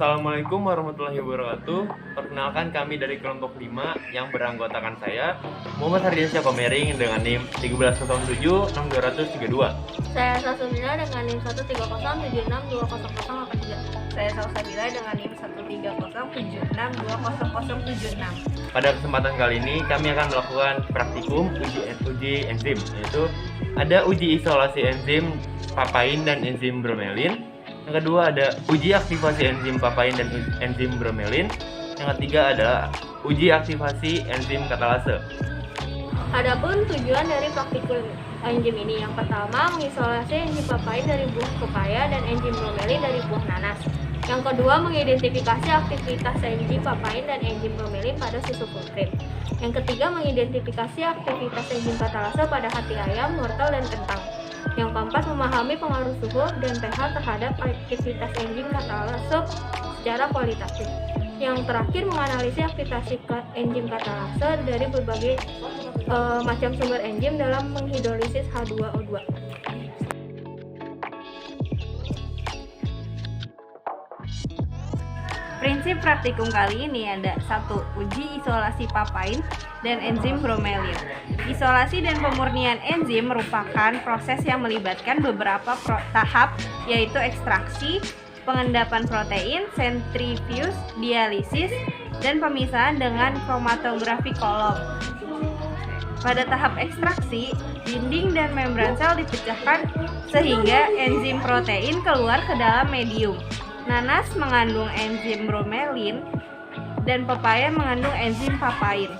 Assalamualaikum warahmatullahi wabarakatuh. Perkenalkan kami dari kelompok 5 yang beranggotakan saya, Muhammad Hardiansyah Komering dengan NIM 13076232. Saya Salsabila dengan NIM 13076200083. Saya Salsabila dengan NIM 13076200076. Pada kesempatan kali ini kami akan melakukan praktikum uji enzim, yaitu ada uji isolasi enzim papain dan enzim bromelin. Yang kedua ada uji aktivasi enzim papain dan enzim bromelin. Yang ketiga adalah uji aktivasi enzim katalase. Adapun tujuan dari praktikum enzim ini, yang pertama mengisolasi enzim papain dari buah pepaya dan enzim bromelin dari buah nanas. Yang kedua mengidentifikasi aktivitas enzim papain dan enzim bromelin pada susu full cream. Yang ketiga mengidentifikasi aktivitas enzim katalase pada hati ayam, wortel, dan kentang. Yang keempat memahami pengaruh suhu dan pH terhadap aktivitas enzim katalase secara kualitatif. Yang terakhir menganalisis aktivitas enzim katalase dari berbagai macam sumber enzim dalam menghidrolisis H2O2. Prinsip praktikum kali ini ada 1. Uji isolasi papain dan enzim bromelin. Isolasi dan pemurnian enzim merupakan proses yang melibatkan beberapa tahap, yaitu ekstraksi, pengendapan protein, sentrifuge, dialisis, dan pemisahan dengan kromatografi kolom. Pada tahap ekstraksi, dinding dan membran sel dipecahkan sehingga enzim protein keluar ke dalam medium. Nanas mengandung enzim bromelin dan pepaya mengandung enzim papain.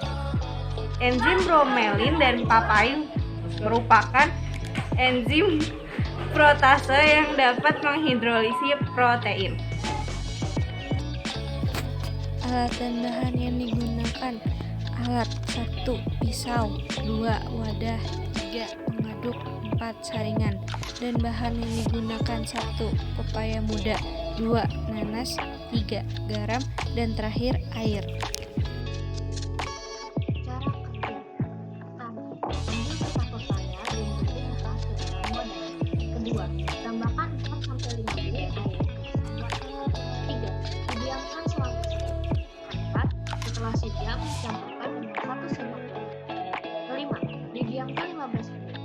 Enzim bromelin dan papain merupakan enzim protase yang dapat menghidrolisis protein. Alat dan bahan yang digunakan: alat 1. Pisau, 2. Wadah, 3. Pengaduk, 4. Saringan. Dan bahan yang digunakan: 1. Pepaya muda, 2. Nanas, 3. Garam, dan terakhir air. Cara kerja: pertama, ambil kertas pepaya dan beri kertas ke dalam wadah. Kedua, tambahkan 4-5 ml air. 3. Didiamkan selama sejam. 4. Setelah sejam, campurkan dengan 1 sendok teh. 5. Didiamkan 15 menit.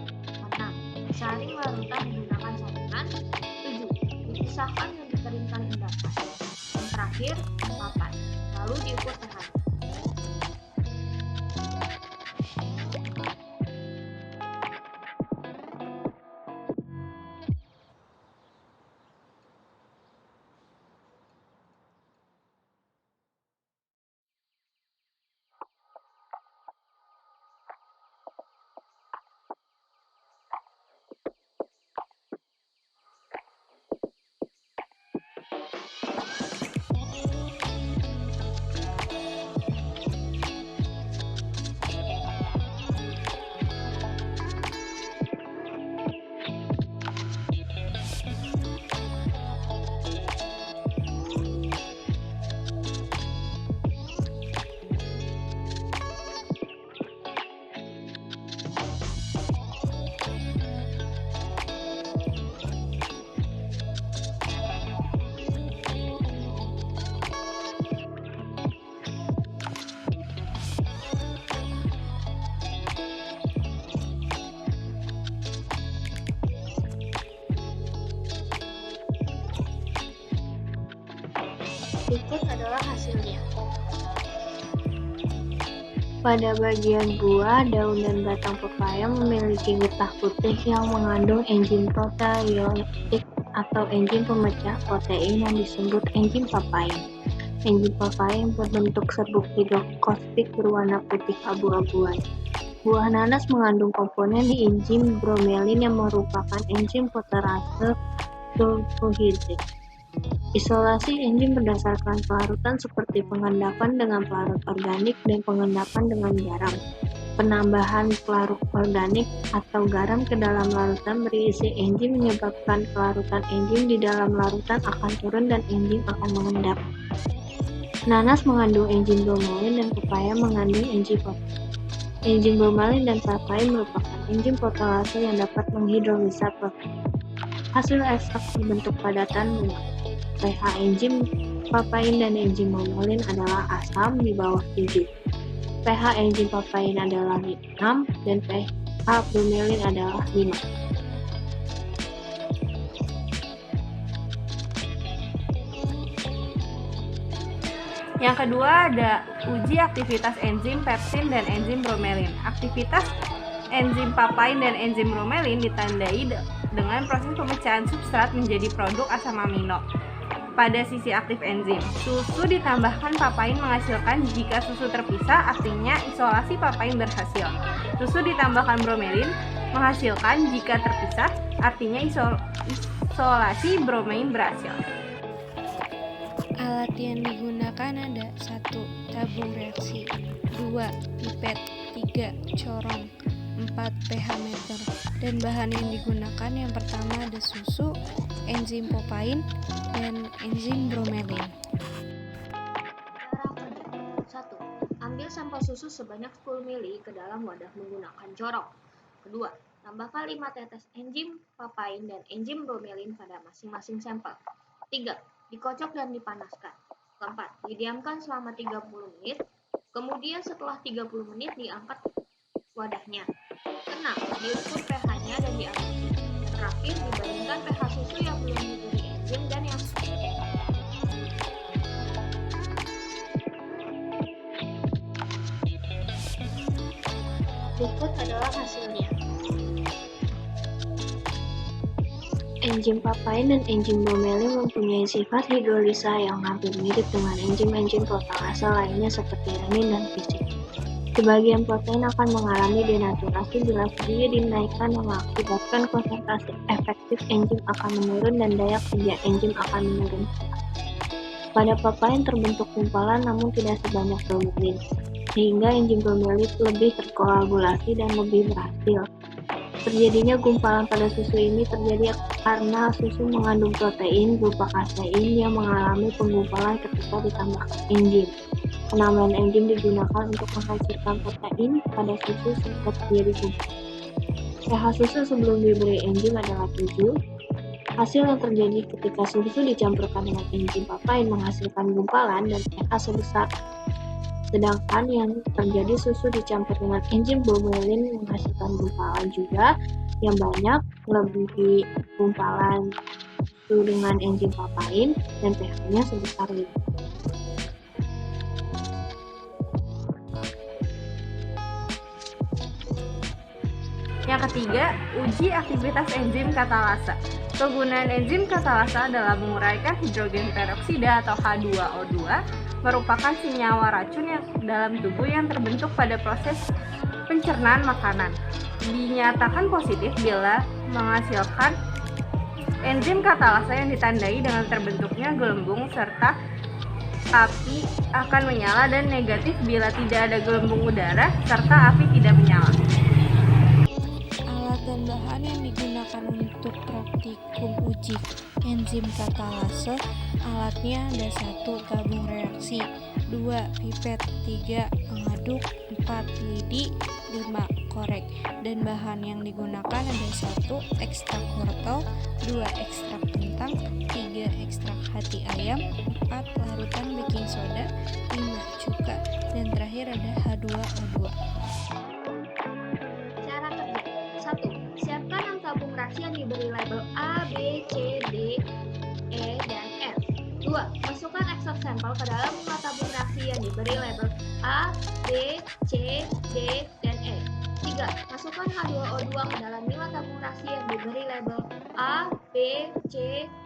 6. Saring larutan menggunakan saringan. 7. Dipisahkan dan dikeringkan endapan. Yang terakhir, papan. Lalu diukur pH. Berikut adalah hasilnya. Pada bagian buah, daun dan batang pepaya memiliki getah putih yang mengandung enzim proteolytik atau enzim pemecah protein yang disebut enzim papain. Enzim papain berbentuk serbuk hidrokostik berwarna putih abu-abuan. Buah nanas mengandung komponen enzim bromelin yang merupakan enzim polymerase sulfohydride. Isolasi enzim berdasarkan pelarutan seperti pengendapan dengan pelarut organik dan pengendapan dengan garam. Penambahan pelarut organik atau garam ke dalam larutan berisi enzim menyebabkan pelarutan enzim di dalam larutan akan turun dan enzim akan mengendap. Nanas mengandung enzim bromelin dan pepaya mengandung enzim papain. Enzim bromelin dan papain merupakan enzim protease yang dapat menghidrolisa protein. Hasil ekstrak berbentuk padatan bunga. pH enzim papain dan enzim bromelin adalah asam di bawah 7. pH enzim papain adalah 6 dan pH bromelin adalah 5. Yang kedua ada uji aktivitas enzim pepsin dan enzim bromelin. Aktivitas enzim papain dan enzim bromelin ditandai dengan proses pemecahan substrat menjadi produk asam amino. Pada sisi aktif enzim, susu ditambahkan papain menghasilkan jika susu terpisah, artinya isolasi papain berhasil. Susu ditambahkan bromelin menghasilkan jika terpisah, artinya isolasi bromain berhasil. Alat yang digunakan ada 1. Tabung reaksi, 2. Pipet, 3. Corong, 4. pH meter. Dan bahan yang digunakan yang pertama ada susu, enzim papain, dan enzim bromelin. Cara kerja. 1. Ambil sampel susu sebanyak 10 ml ke dalam wadah menggunakan corong. Kedua, tambahkan 5 tetes enzim papain dan enzim bromelin pada masing-masing sampel. 3. Dikocok dan dipanaskan. Keempat, didiamkan selama 30 menit. Kemudian setelah 30 menit diangkat wadahnya. Keenam, diukur pH-nya dan diamati. Dan terakhir, dibandingkan pH susu yang belum diberi enzim dan yang berikut adalah hasilnya. Enzim papain dan enzim bromelin mempunyai sifat hidrolisa yang hampir mirip dengan enzim-enzim protease lainnya seperti renin dan fisik. Sebagian protein akan mengalami denaturasi bila dia dinaikkan yang mengakibatkan konsentrasi efektif enzim akan menurun dan daya kerja enzim akan menurun. Pada papain terbentuk gumpalan namun tidak sebanyak bromelin, sehingga enzim bromelin lebih terkoagulasi dan lebih berhasil. Terjadinya gumpalan pada susu ini terjadi karena susu mengandung protein berupa kasein yang mengalami penggumpalan ketika ditambahkan enzim. Penambahan enzim digunakan untuk menghasilkan protein pada susu sehingga terjadi gumpalan. pH susu sebelum diberi enzim adalah 7. Hasil yang terjadi ketika susu dicampurkan dengan enzim papain menghasilkan gumpalan dan pH sebesar. Sedangkan yang terjadi susu dicampur dengan enzim bromelin menghasilkan gumpalan juga yang banyak, melebihi gumpalan susu dengan enzim papain dan pH-nya sebesar 5. Yang ketiga, uji aktivitas enzim katalase. Kegunaan enzim katalase adalah menguraikan hidrogen peroksida atau H2O2, merupakan senyawa racun yang dalam tubuh yang terbentuk pada proses pencernaan makanan. Dinyatakan positif bila menghasilkan enzim katalase yang ditandai dengan terbentuknya gelembung serta api akan menyala, dan negatif bila tidak ada gelembung udara serta api tidak menyala. Alat dan bahan yang digunakan untuk praktikum uji enzim katalase, alatnya ada 1. Tabung reaksi, 2. Pipet, 3. Pengaduk, 4. lidi, 5. korek. Dan bahan yang digunakan ada 1. Ekstrak wortel, 2. ekstrak kentang, 3. ekstrak hati ayam, 4. larutan baking soda, 5. cuka, dan terakhir ada H2O2. Cara kerja. 1. Siapkan 6 tabung reaksi yang diberi label A, B, C, D, E, dan F. 2. Masukkan ekstrak sampel ke dalam 5 tabung reaksi yang diberi label A, B, C, D, dan E. 3. Masukkan H2O2 ke dalam 5 tabung reaksi yang diberi label A, B, C,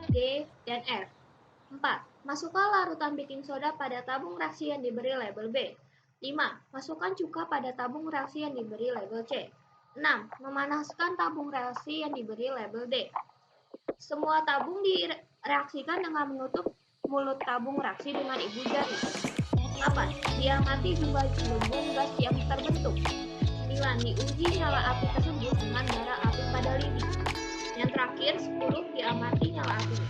D, dan F. 4. Masukkan larutan baking soda pada tabung reaksi yang diberi label B. 5. Masukkan cuka pada tabung reaksi yang diberi label C. 6. Memanaskan tabung reaksi yang diberi label D. Semua tabung direaksikan dengan menutup mulut tabung reaksi dengan ibu jari. 8. Diamati jumlah gelembung gas yang terbentuk. 9. Diuji nyala api tersebut dengan bara api pada lidi. Yang terakhir, 10. Diamati nyala apinya.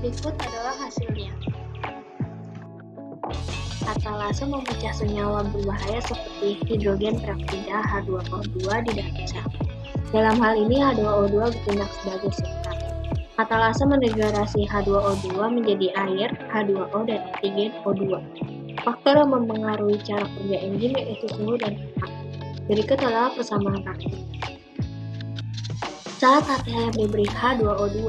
Berikut adalah hasilnya. Katalase memecah senyawa berbahaya seperti hidrogen peroksida H2O2 di dalam sel. Dalam hal ini H2O2 bertindak sebagai substrat. Katalase mendegradasi H2O2 menjadi air, H2O dan oksigen O2. Faktor yang mempengaruhi cara kerja enzim yaitu suhu dan tempat. Berikut adalah persamaan reaksi. Saat ATL diberi H2O2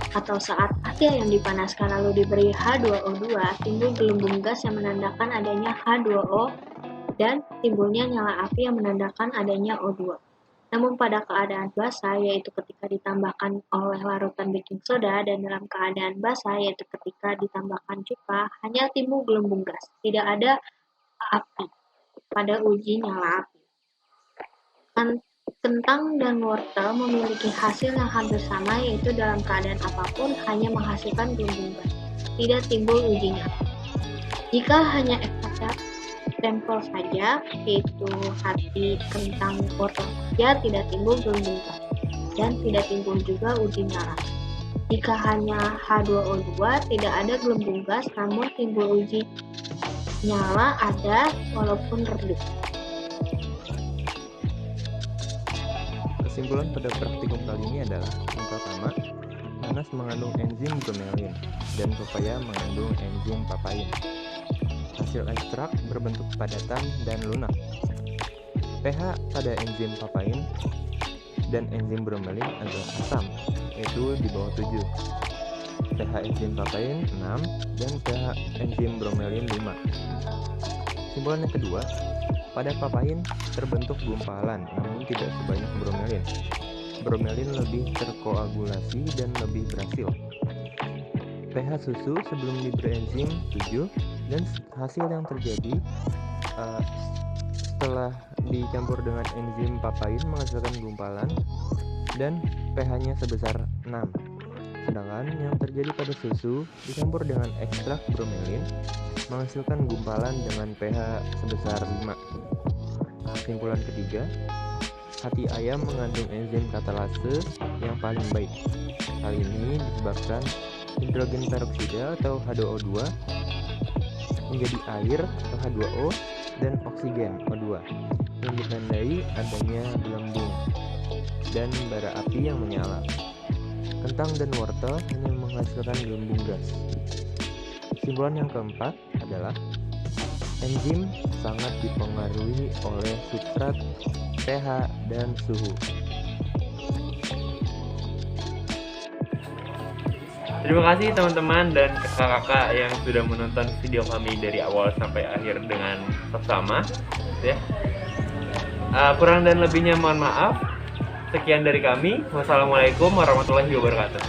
atau saat ATL yang dipanaskan lalu diberi H2O2, timbul gelembung gas yang menandakan adanya H2O dan timbulnya nyala api yang menandakan adanya O2. Namun pada keadaan basah, yaitu ketika ditambahkan oleh larutan baking soda, dan dalam keadaan basah, yaitu ketika ditambahkan cuka, hanya timbul gelembung gas, tidak ada api pada uji nyala api. Kentang dan wortel memiliki hasil yang hampir sama, yaitu dalam keadaan apapun hanya menghasilkan gelembung gas, tidak timbul uji nyala. Jika hanya ekstrak sampel saja, yaitu hati, kentang, wortel saja, tidak timbul gelembung gas dan tidak timbul juga uji nyala. Jika hanya H2O2, tidak ada gelembung gas, namun timbul uji nyala ada walaupun redup. Kesimpulan pada praktikum kali ini adalah yang pertama, nanas mengandung enzim bromelin dan pepaya mengandung enzim papain. Hasil ekstrak berbentuk padatan dan lunak. pH pada enzim papain dan enzim bromelin agak asam, yaitu di bawah 7. pH enzim papain 6 dan pH enzim bromelin 5. Kesimpulan yang kedua, pada papain terbentuk gumpalan, namun tidak sebanyak bromelin. Bromelin lebih terkoagulasi dan lebih berhasil. pH susu sebelum diberi enzim 7 dan hasil yang terjadi setelah dicampur dengan enzim papain menghasilkan gumpalan dan pH-nya sebesar 6. Sedangkan yang terjadi pada susu dicampur dengan ekstrak bromelin menghasilkan gumpalan dengan pH sebesar 5. Kesimpulan ketiga, hati ayam mengandung enzim katalase yang paling baik. Hal ini disebabkan hidrogen peroksida atau H2O2 menjadi air atau H2O dan oksigen O2 yang ditandai adanya gelembung dan bara api yang menyala. Kentang dan wortel hanya menghasilkan gelembung gas. Kesimpulan yang keempat adalah enzim sangat dipengaruhi oleh substrat, pH, dan suhu. Terima kasih teman-teman dan kakak-kakak yang sudah menonton video kami dari awal sampai akhir dengan seksama, ya. Kurang dan lebihnya mohon maaf. Sekian dari kami. Wassalamualaikum warahmatullahi wabarakatuh.